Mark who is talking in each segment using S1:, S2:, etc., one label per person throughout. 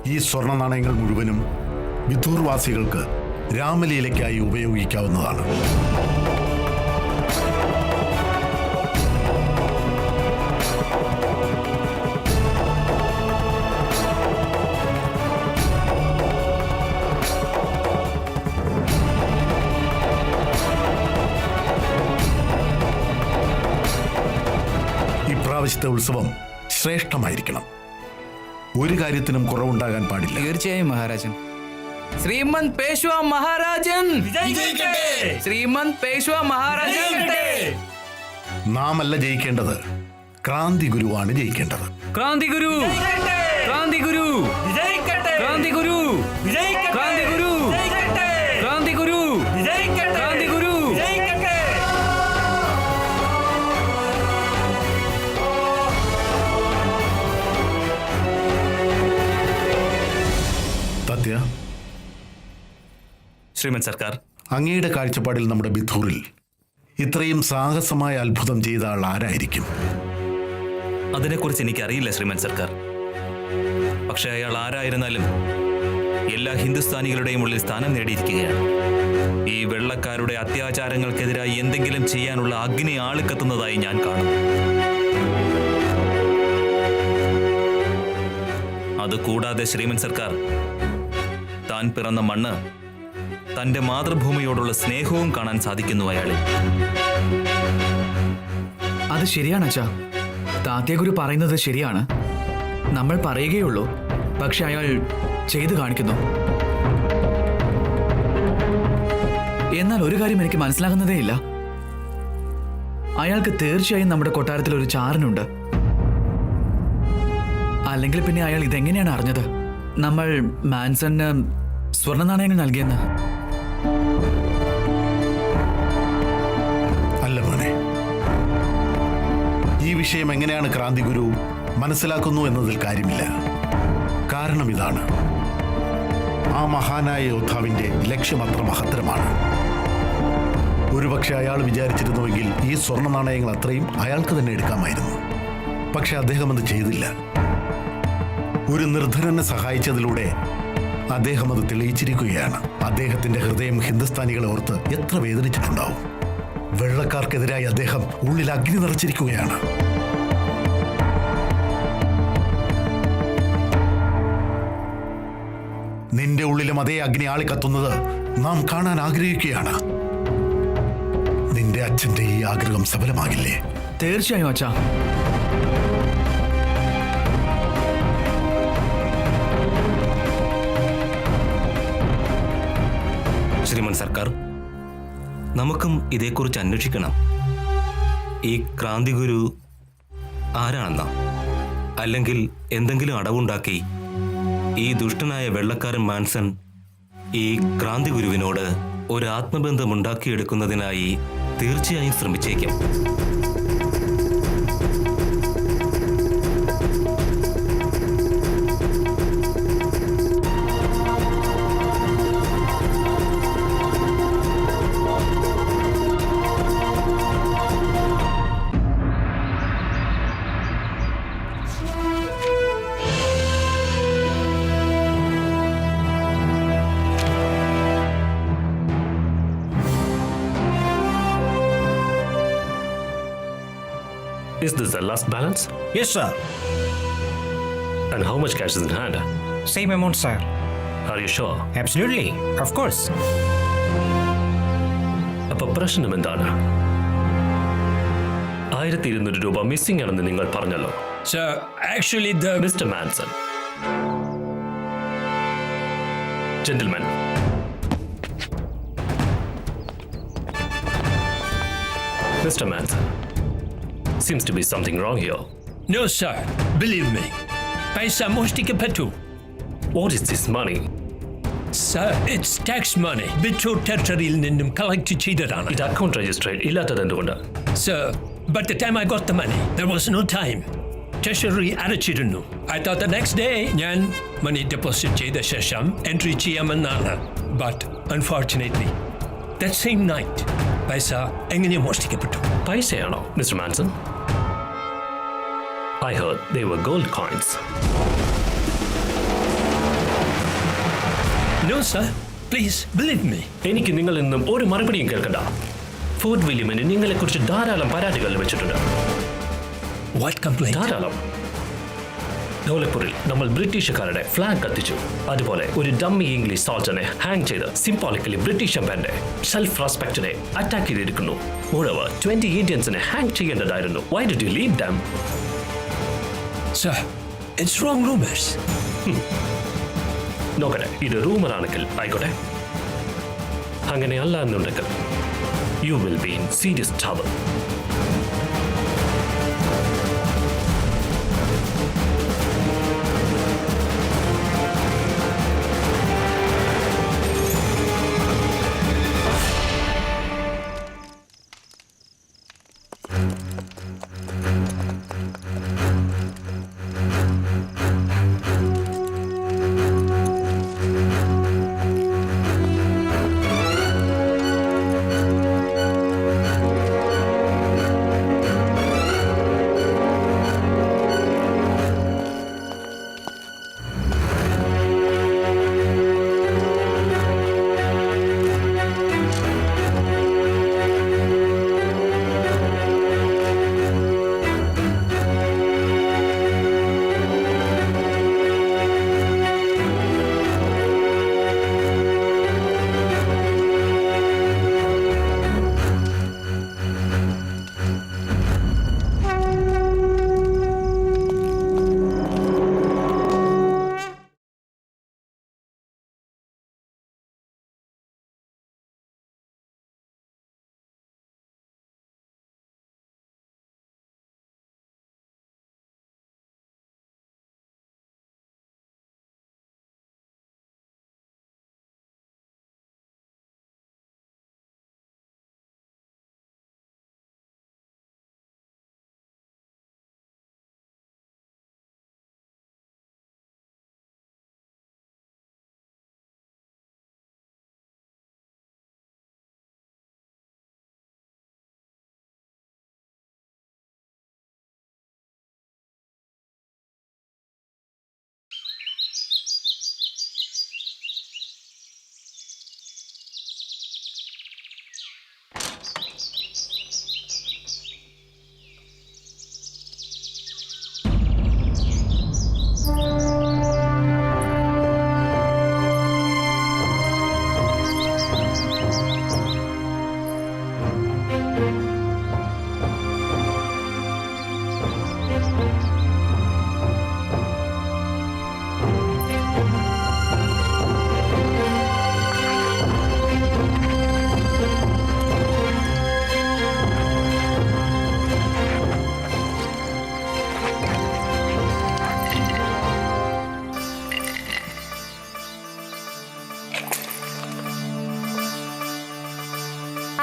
S1: ഈ സ്വർണ്ണ നാണയങ്ങൾ മുഴുവനും ബിഥൂർവാസികൾക്ക് രാമലീലയ്ക്കായി ഉപയോഗിക്കാവുന്നതാണ്. ഇപ്രാവശ്യത്തെ ഉത്സവം ശ്രേഷ്ഠമായിരിക്കണം. ഒരു കാര്യത്തിനും കുറവുണ്ടാകാൻ പാടില്ല.
S2: തീർച്ചയായും മഹാരാജൻ. ശ്രീമന്ത് പേഷ്വാ മഹാരാജൻ, ശ്രീമന്ത് പേഷ്വാ മഹാരാജൻ.
S1: നാം അല്ല ജയിക്കേണ്ടത്, ക്രാന്തി ഗുരുവാണ് ജയിക്കേണ്ടത്.
S2: ക്രാന്തി ഗുരു, ക്രാന്തി ഗുരു, ക്രാന്തി ഗുരു, ക്രാന്തി ഗുരു, ക്രാന്തി ഗുരു, ക്രാന്തി ഗുരു.
S1: സത്യ,
S3: ശ്രീമൻ സർക്കാർ,
S1: അങ്ങയുടെ കാഴ്ചപ്പാടിൽ നമ്മുടെ ബിഥൂറിൽ ഇത്രയും സാഹസമായ അത്ഭുതം ചെയ്ത ആൾ ആരായിരിക്കും?
S3: അതിനെക്കുറിച്ച് എനിക്കറിയില്ല ശ്രീമൻ സർക്കാർ. പക്ഷെ അയാൾ ആരായിരുന്നാലും എല്ലാ ഹിന്ദുസ്ഥാനികളുടെയും ഉള്ളിൽ സ്ഥാനം നേടിയിരിക്കുകയാണ്. ഈ വെള്ളക്കാരുടെ അത്യാചാരങ്ങൾക്കെതിരായി എന്തെങ്കിലും ചെയ്യാനുള്ള അഗ്നി ആളിക്കത്തുന്നതായി ഞാൻ കാണുന്നു. അതുകൂടാതെ ശ്രീമൻ സർക്കാർ, താൻ പിറന്ന മണ്ണ്, തന്റെ മാതൃഭൂമിയോടുള്ള സ്നേഹവും കാണാൻ സാധിക്കുന്നു അയാളിൽ.
S2: അത് ശരിയാണ് അച്ഛാ. താത്യഗുരു പറയുന്നത് ശരിയാണ്. നമ്മൾ പറയുകയുള്ളൂ, പക്ഷെ അയാൾ ചെയ്തു കാണിക്കുന്നു. എന്നാൽ ഒരു കാര്യം എനിക്ക് മനസ്സിലാകുന്നതേ ഇല്ല. അയാൾക്ക് തീർച്ചയായും നമ്മുടെ കൊട്ടാരത്തിൽ ഒരു ചാരനുണ്ട്. അല്ലെങ്കിൽ പിന്നെ അയാൾ ഇതെങ്ങനെയാണ് അറിഞ്ഞത് നമ്മൾ മാൻസന് സ്വർണ്ണ നാണയങ്ങൾ നൽകിയെന്ന്?
S1: അല്ല മോനെ, ഈ വിഷയം എങ്ങനെയാണ് ക്രാന്തി ഗുരു മനസ്സിലാക്കുന്നു എന്നതിൽ കാര്യമില്ല. കാരണം ഇതാണ്, ആ മഹാനായ യോദ്ധാവിന്റെ ലക്ഷ്യം അത്ര മഹത്തരമാണ്. ഒരുപക്ഷെ അയാൾ വിചാരിച്ചിരുന്നുവെങ്കിൽ ഈ സ്വർണ്ണ നാണയങ്ങൾ അത്രയും അയാൾക്ക് തന്നെ എടുക്കാമായിരുന്നു. പക്ഷെ അദ്ദേഹം അത് ചെയ്തില്ല. ഒരു നിർധനനെ സഹായിച്ചതിലൂടെ അദ്ദേഹം അത് തെളിയിച്ചിരിക്കുകയാണ്. അദ്ദേഹത്തിന്റെ ഹൃദയം ഹിന്ദുസ്ഥാനികളെ ഓർത്ത് എത്ര വേദനിച്ചിട്ടുണ്ടാവും. വെള്ളക്കാർക്കെതിരായി അദ്ദേഹം ഉള്ളിൽ അഗ്നി നിറച്ചിരിക്കുകയാണ്. നിന്റെ ഉള്ളിലും അതേ അഗ്നി ആളിക്കത്തുന്നത് നാം കാണാൻ ആഗ്രഹിക്കുകയാണ്. നിന്റെ അച്ഛന്റെ ഈ ആഗ്രഹം സഫലമാകില്ലേ?
S2: തീർച്ചയായും അച്ഛാ.
S3: ശ്രീമൻ സർക്കാർ, നമുക്കും ഇതേക്കുറിച്ച് അന്വേഷിക്കണം. ഈ ക്രാന്തി ഗുരു ആരാണെന്ന, അല്ലെങ്കിൽ എന്തെങ്കിലും അടവുണ്ടാക്കി ഈ ദുഷ്ടനായ വെള്ളക്കാരൻ മാൻസൺ ഈ ക്രാന്തി ഗുരുവിനോട് ഒരു ആത്മബന്ധമുണ്ടാക്കിയെടുക്കുന്നതിനായി തീർച്ചയായും ശ്രമിച്ചേക്കും.
S4: Is this the last balance?
S5: Yes, sir.
S4: And how much cash is in hand?
S5: Same amount, sir.
S4: Are you sure?
S5: Absolutely. Of course.
S4: അപ്പൊ പ്രശ്നം എന്താണ്? 1200 രൂപ മിസ്സിംഗ് ആണെന്ന് നിങ്ങൾ പറഞ്ഞല്ലോ.
S5: Sir, actually the...
S4: Mr. Manson. Gentlemen. Mr. Manson. Seems to be something wrong here.
S6: No, sir. Believe me. Paisa moshtika petu.
S4: What is this money?
S6: Sir, it's tax money. Bitu territorial ninnum collect cheyidadana.
S4: It account registered illathadendukonda.
S6: Sir, but the time I got the money, there was no time. Treasury അടച്ചിരുന്നു. I thought the next day ഞാൻ money deposit ചെയ്ത ശേഷം entry ചെയ്യാമെന്നാണ്. But unfortunately, that same night, പൈസ എങ്ങനെ മോഷ്ടിക്കപ്പെട്ടു?
S4: പൈസയാണോ, Mr. Manson? I heard they were gold coins.
S6: No, sir. Please, believe me.
S4: എനിക്ക് നിങ്ങളിൽ നിന്നും ഒരു മറുപടിയും കേൾക്കണ്ട. ഫോർട്ട് വില്യമിന് നിങ്ങളെക്കുറിച്ച് ധാരാളം പരാതികൾ ലഭിച്ചിട്ടുണ്ട്.
S6: What complaint?
S4: ധാരാളം. ധോലപ്പൂരിൽ നമ്മൾ ബ്രിട്ടീഷുകാരുടെ ഫ്ലാഗ് കത്തിച്ചു. അതുപോലെ ഒരു ഡമ്മി ഇംഗ്ലീഷ് സോൾജറിനെ ഹാങ് ചെയ്ത് സിംബോളിക്കലി ബ്രിട്ടീഷ് എംപയറിന്റെ സെൽഫ് റെസ്പെക്റ്റിനെ അറ്റാക്ക് ചെയ്തിരിക്കുന്നു. മോreover 20 ഇന്ത്യൻസിനെ hang ചെയ്യേണ്ടതായിരുന്നു. Why did you leave them?
S6: Sir, it's wrong rumors.
S4: നോക്കട്ടെ, ഇത് റൂമർ ആണെങ്കിൽ ആയിക്കോട്ടെ. അങ്ങനെയല്ല എന്നുണ്ടെങ്കിൽ you will be in serious trouble.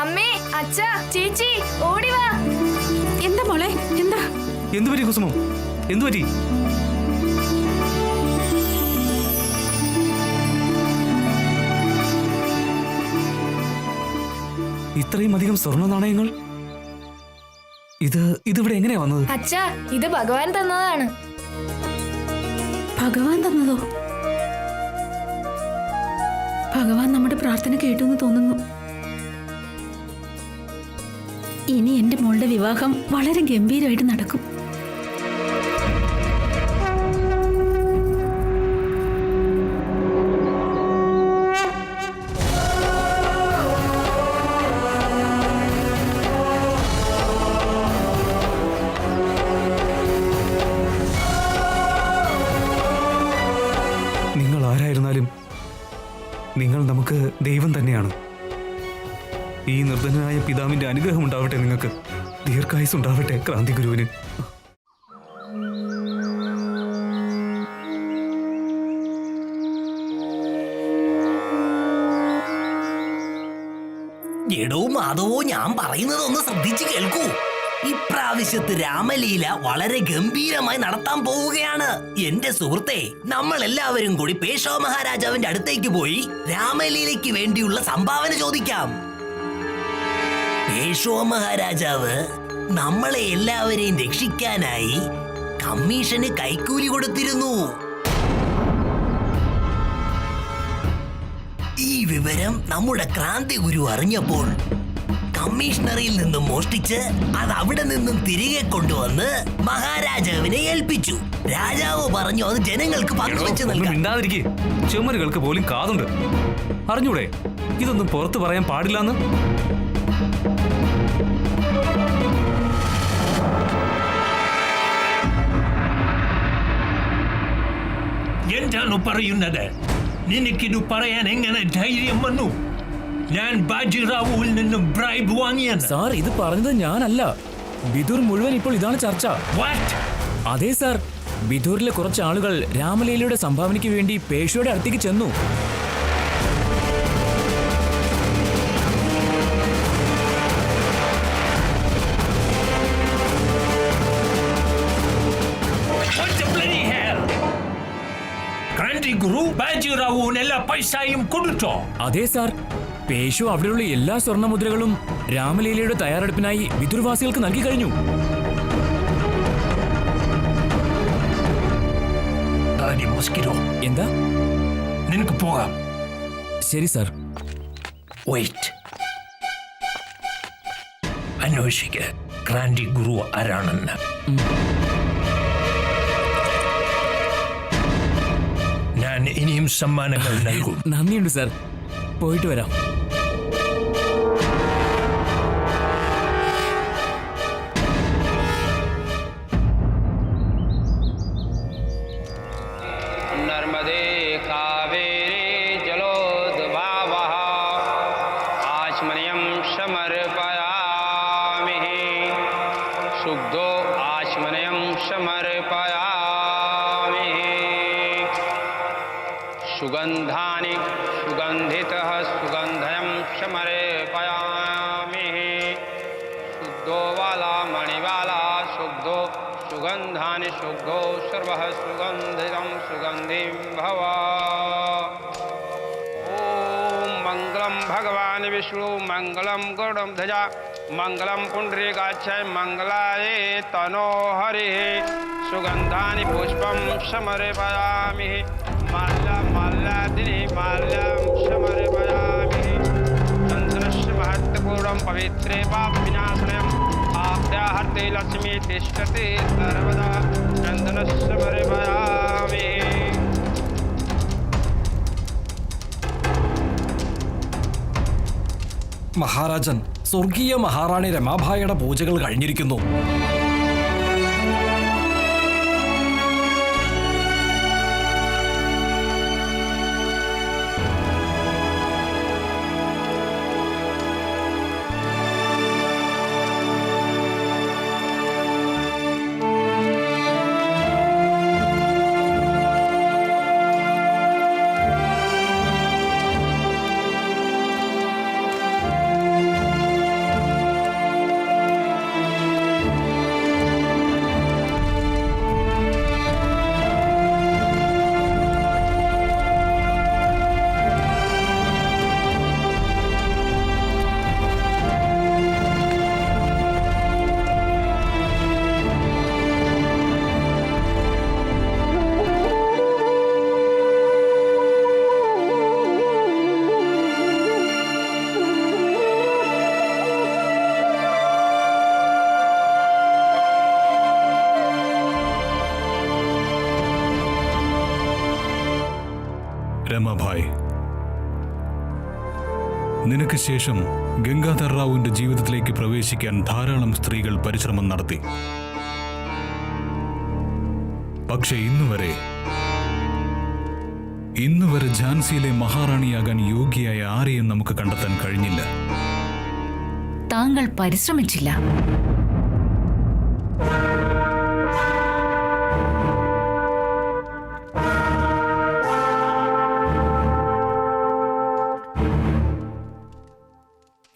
S7: അമ്മേ, അച്ഛാ, ചേച്ചി, ഓടി വാ.
S8: എന്താ മോളെ, എന്താ?
S2: എന്തു പറ്റി കുസുമോ? എന്തു പറ്റി? ഇത്രയും അധികം സ്വർണ്ണ നാണയങ്ങൾ ഇതിവിടെ എങ്ങനെയാ വന്നത്?
S7: അച്ഛാ, ഇത് ഭഗവാൻ തന്നതാണ്.
S8: ഭഗവാൻ തന്നതോ? ഭഗവാൻ നമ്മുടെ പ്രാർത്ഥന കേട്ടു എന്ന് തോന്നുന്നു. ഇനി എന്റെ മോളുടെ വിവാഹം വളരെ ഗംഭീരമായിട്ട് നടക്കും.
S2: നിങ്ങൾ ആരായിരുന്നാലും നിങ്ങൾ നമുക്ക് ദൈവം തന്നെയാണ്. ഈ നിർധനനായ പിതാവിന്റെ അനുഗ്രഹം ഉണ്ടാവട്ടെ നിങ്ങൾക്ക്. ദീർഘായുസ് ഉണ്ടാവട്ടെ ക്രാന്തി ഗുരുവിന്.
S9: എടോ മാധവോ, ഞാൻ പറയുന്നത് ഒന്ന് ശ്രദ്ധിച്ചു കേൾക്കൂ. ഇപ്രാവശ്യത്തെ രാമലീല വളരെ ഗംഭീരമായി നടത്താൻ പോവുകയാണ്. എന്റെ സുഹൃത്തെ, നമ്മൾ എല്ലാവരും കൂടി പേഷോ മഹാരാജാവിന്റെ അടുത്തേക്ക് പോയി രാമലീലയ്ക്ക് വേണ്ടിയുള്ള സംഭാവന ചോദിക്കാം. പേഷോ മഹാരാജാവ് നമ്മളെ എല്ലാവരെയും രക്ഷിക്കാനായി കമ്മീഷന് കൈക്കൂലി കൊടുത്തിരുന്നു. വിവരം നമ്മുടെ ക്രാന്തി ഗുരു അറിഞ്ഞപ്പോൾ കമ്മീഷണറിൽ നിന്നും മോഷ്ടിച്ച് അത് അവിടെ നിന്നും തിരികെ കൊണ്ടുവന്ന് മഹാരാജാവിനെ ഏൽപ്പിച്ചു. രാജാവ് പറഞ്ഞു അത് ജനങ്ങൾക്ക് പങ്കുവെച്ച് നൽകാം.
S2: മിണ്ടാതിരിക്കേ, ചുമരുകൾക്ക് പോലും കാതുണ്ട്. അറിഞ്ഞൂടെ ഇതൊന്നും പുറത്തു പറയാൻ പാടില്ലെന്ന്?
S6: എന്താണ് പറയുന്നത്? നിനക്കിത് പറയാൻ എങ്ങനെ ധൈര്യം വന്നു? ഞാൻ ബാജിറാവുവിൽ നിന്നും ബ്രൈബ് വാങ്ങിയാണ്.
S5: സാർ, ഇത് പറഞ്ഞത് ഞാനല്ല. ബിദൂർ മുഴുവൻ ഇപ്പോൾ ഇതാണ് ചർച്ച.
S6: What?
S5: അതെ സാർ, ബിദൂരിലെ കുറച്ച് ആളുകൾ രാമലീലയുടെ സംഭാവനയ്ക്ക് വേണ്ടി പേഷ്വയുടെ അടുത്തേക്ക് ചെന്നു.
S6: What the bloody hell? Kranti ഗുരു ബാജിറാവുവിന് എല്ലാ പൈസയും കൊടുത്തോ?
S5: അതെ സാർ, പേഷ്വ അവിടെയുള്ള എല്ലാ സ്വർണ്ണമുദ്രകളും രാമലീലയുടെ തയ്യാറെടുപ്പിനായി ബിദൂർവാസികൾക്ക് നൽകി കഴിഞ്ഞു.
S6: മോസ്കിറ്റോ,
S5: എന്താ?
S6: നിനക്ക് പോകാം.
S5: ശരി സാർ.
S6: വെയിറ്റ്, അന്വേഷിക്ക ക്രാന്തി ഗുരു ആരാണെന്ന്. ഞാൻ ഇനിയും സമ്മാനങ്ങൾ നൽകും.
S5: നന്ദിയുണ്ട് സാർ. പോയിട്ട് വരാം.
S10: नर्मदे कावेरी जलोद्भावः आचमनीयं समर्पयामि शुद्धो आचमनीयं समर्पयामि सुगन्धानि सुगन्धितः सुगन्धयं समर्पयामि शुद्धो वाला मणिवाला शुद्धो सुगन्धानि शुद्धो सर्वः सुगन्धितं सुगन्धिं भव। ॐ मङ्गलं भगवान् विष्णु मङ्गलं गरुडं ध्वजा मङ्गलं पुण्डरीकाक्षाय मङ्गलाय तनो हरिः सुगन्धानि पुष्पं समर्पयामि माल्यादिनी माल्यं समर्पयामि चन्दनस्य महत्वपूर्णं पवित्रे पापविनाशनम् आद्याहर्ते लक्ष्मी तिष्ठति सर्वदा चन्दनस्य समर्पयामि।
S5: മഹാരാജൻ, സ്വർഗീയ മഹാറാണി രമാഭായിയുടെ പൂജകൾ കഴിഞ്ഞിരിക്കുന്നു.
S11: രമാഭായ്, നിനക്ക് ശേഷം ഗംഗാധർ റാവുവിന്റെ ജീവിതത്തിലേക്ക് പ്രവേശിക്കാൻ ധാരാളം സ്ത്രീകൾ പരിശ്രമം നടത്തി. പക്ഷെ ഇന്നുവരെ ഝാൻസിയിലെ മഹാറാണിയാകാൻ യോഗ്യയായ ആരെയും നമുക്ക് കണ്ടെത്താൻ കഴിഞ്ഞില്ല.
S8: താങ്കൾ പരിശ്രമിച്ചില്ല.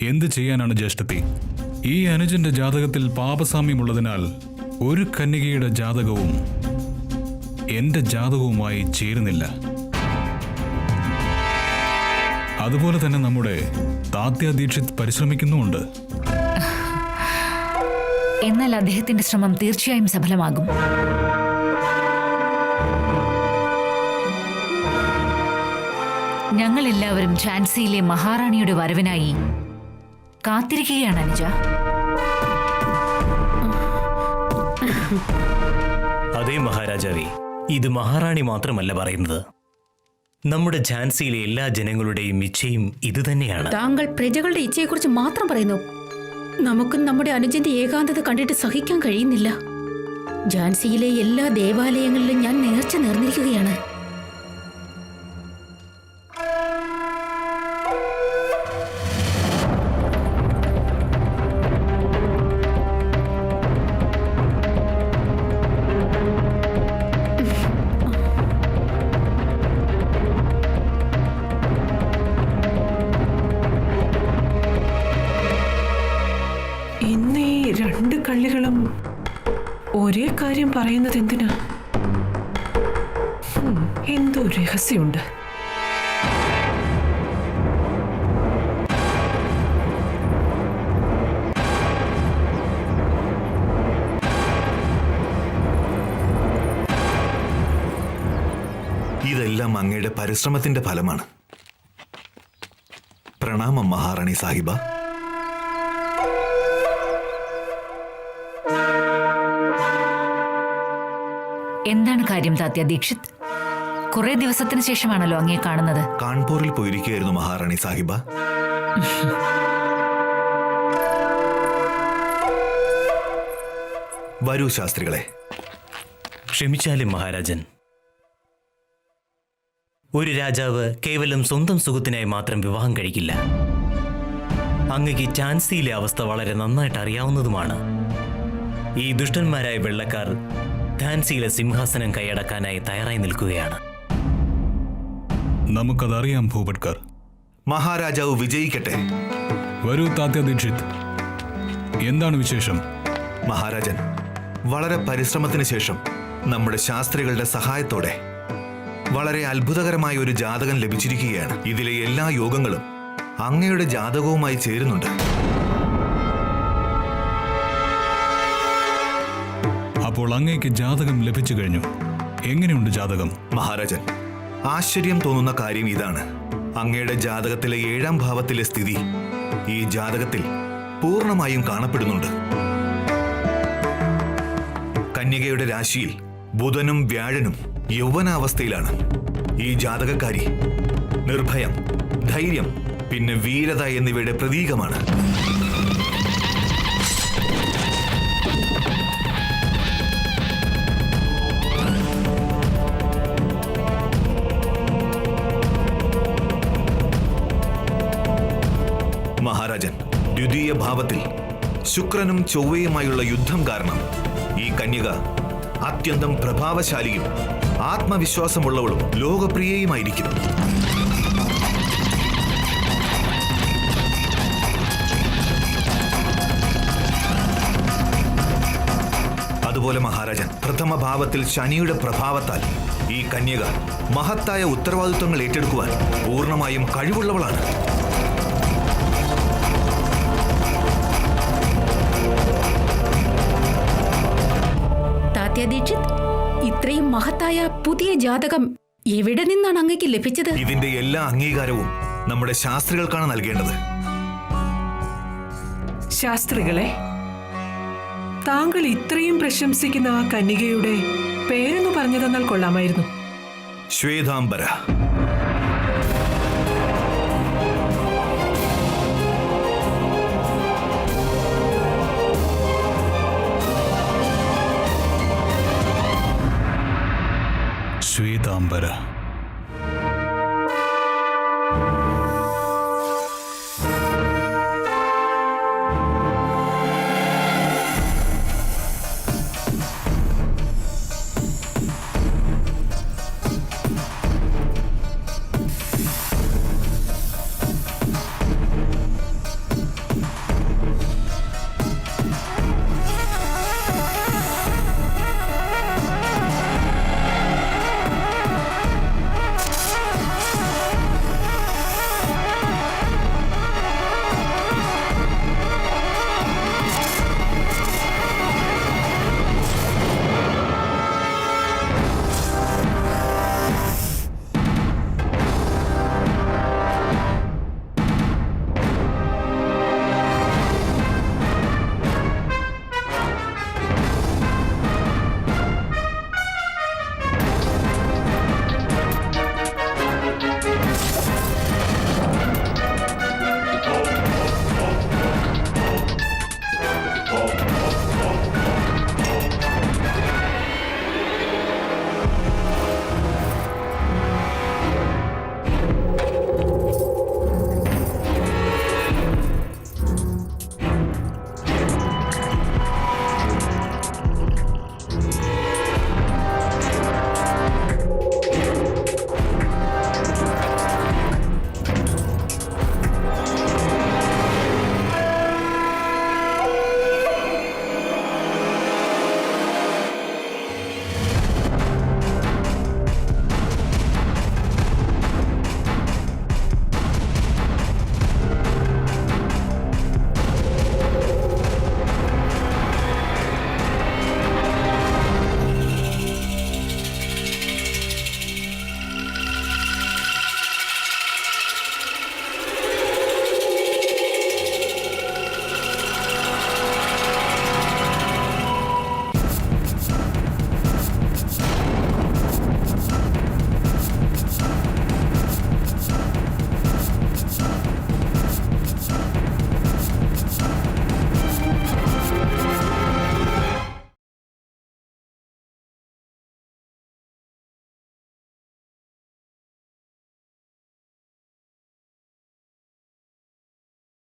S11: എന്ത് ചെയ്യാനാണ് ജ്യേഷ്ഠത്തി? ഈ അനുജന്റെ ജാതകത്തിൽ പാപസാമ്യമുള്ളതിനാൽ ഒരു കന്യകയുടെ ജാതകവും എന്റെ ജാതകവുമായി ചേരുന്നില്ല. അതുപോലെ തന്നെ നമ്മുടെ താത്യ ദീക്ഷിത് പരിശ്രമിക്കുന്നുമുണ്ട്.
S8: എന്നാൽ അദ്ദേഹത്തിന്റെ ശ്രമം തീർച്ചയായും സഫലമാകും. ഞങ്ങൾ എല്ലാവരും ഝാൻസിയിലെ മഹാറാണിയുടെ വരവിനായി കാത്തിരിക്കുകയാണ് അനുജ.
S12: അതേ മഹാരാജാവേ, ഇത് മഹാറാണി മാത്രമല്ല പറയുന്നത്. നമ്മുടെ ഝാൻസിയിലെ എല്ലാ ജനങ്ങളുടെയും ഇച്ഛയും ഇതുതന്നെയാണ്.
S8: താങ്കൾ പ്രജകളുടെ ഇച്ഛയെക്കുറിച്ച് മാത്രം പറയുന്നു. നമുക്കും നമ്മുടെ അനുജന്റെ ഏകാന്തത കണ്ടിട്ട് സഹിക്കാൻ കഴിയുന്നില്ല. ഝാൻസിയിലെ എല്ലാ ദേവാലയങ്ങളിലും ഞാൻ നേർച്ച നേർന്നിരിക്കുകയാണ്.
S13: ഇന്ന് ഈ രണ്ട് കള്ളികളും ഒരേ കാര്യം പറയുന്നത് എന്തിനാ? എന്തോ രഹസ്യമുണ്ട്.
S14: ഇതെല്ലാം അങ്ങയുടെ പരിശ്രമത്തിന്റെ ഫലമാണ്. പ്രണാമം മഹാറാണി സാഹിബ.
S8: എന്താണ് കാര്യം താത്യ ദീക്ഷിത്? കുറെ ദിവസത്തിന് ശേഷമാണല്ലോ അങ്ങേ കാണുന്നത്.
S14: കാൺപൂരിൽ പോയിരിക്കുകയായിരുന്നു മഹാറാണി സാഹിബ. വരൂ ശാസ്ത്രികളെ.
S12: ക്ഷമിച്ചാലും മഹാരാജൻ, ഒരു രാജാവ് കേവലം സ്വന്തം സുഖത്തിനായി മാത്രം വിവാഹം കഴിക്കില്ല. അങ്ങക്ക് ഝാൻസിയിലെ അവസ്ഥ വളരെ നന്നായിട്ട് അറിയാവുന്നതുമാണ്. ഈ ദുഷ്ടന്മാരായ വെള്ളക്കാർ ഝാൻസിയിലെ സിംഹാസനം കൈയടക്കാനായി തയ്യാറായി നിൽക്കുകയാണ്.
S11: നമുക്കതറിയാം ഭൂപട്കർ.
S14: മഹാരാജാവ് വിജയിക്കട്ടെ.
S11: വരൂ താത്യ ദീക്ഷിത്, എന്താണ് വിശേഷം?
S14: മഹാരാജൻ, വളരെ പരിശ്രമത്തിന് ശേഷം നമ്മുടെ ശാസ്ത്രികളുടെ സഹായത്തോടെ വളരെ അത്ഭുതകരമായ ഒരു ജാതകം ലഭിച്ചിരിക്കുകയാണ്. ഇതിലെ എല്ലാ യോഗങ്ങളും അങ്ങയുടെ ജാതകവുമായി ചേരുന്നുണ്ട്.
S11: അപ്പോൾ അങ്ങേക്ക് ജാതകം ലഭിച്ചു കഴിഞ്ഞു. എങ്ങനെയുണ്ട് ജാതകം?
S14: മഹാരാജൻ, ആശ്ചര്യം തോന്നുന്ന കാര്യം ഇതാണ്. അങ്ങയുടെ ജാതകത്തിലെ 7ാം ഭാവത്തിലെ സ്ഥിതി ഈ ജാതകത്തിൽ പൂർണ്ണമായും കാണപ്പെടുന്നുണ്ട്. കന്യകയുടെ രാശിയിൽ ബുധനും വ്യാഴനും യൗവനാവസ്ഥയിലാണ്. ഈ ജാതകക്കാരി നിർഭയം, ധൈര്യം, പിന്നെ വീരത എന്നിവയുടെ പ്രതീകമാണ്. മഹാരാജൻ, ദ്വിതീയ ഭാവത്തിൽ ശുക്രനും ചൊവ്വയുമായുള്ള യുദ്ധം കാരണം ഈ കന്യക അത്യന്തം പ്രഭാവശാലിയും ആത്മവിശ്വാസമുള്ളവളും ലോകപ്രിയയുമായിരിക്കും. അതുപോലെ മഹാരാജൻ, പ്രഥമ ഭാവത്തിൽ ശനിയുടെ പ്രഭാവത്താൽ ഈ കന്യക മഹത്തായ ഉത്തരവാദിത്വങ്ങൾ ഏറ്റെടുക്കുവാൻ പൂർണ്ണമായും കഴിവുള്ളവളാണ്.
S8: താത്യ ദീക്ഷിത്, ഇത്രയും മഹത്തായ പുതിയ ജാതകം എവിടെ നിന്നാണ് അങ്ങേക്ക് ലഭിച്ചത്?
S14: ഇതിന്റെ എല്ലാ അംഗീകാരവും നമ്മുടെ ശാസ്ത്രികൾക്കാണ് നൽകേണ്ടത്.
S13: ശാസ്ത്രികളെ, താങ്കൾ ഇത്രയും പ്രശംസിക്കുന്ന ആ കന്യകയുടെ പേരെന്ന് പറഞ്ഞു തന്നാൽ കൊള്ളാമായിരുന്നു.
S14: ശ്വേതാംബര.
S11: ശ്വേതാംബര.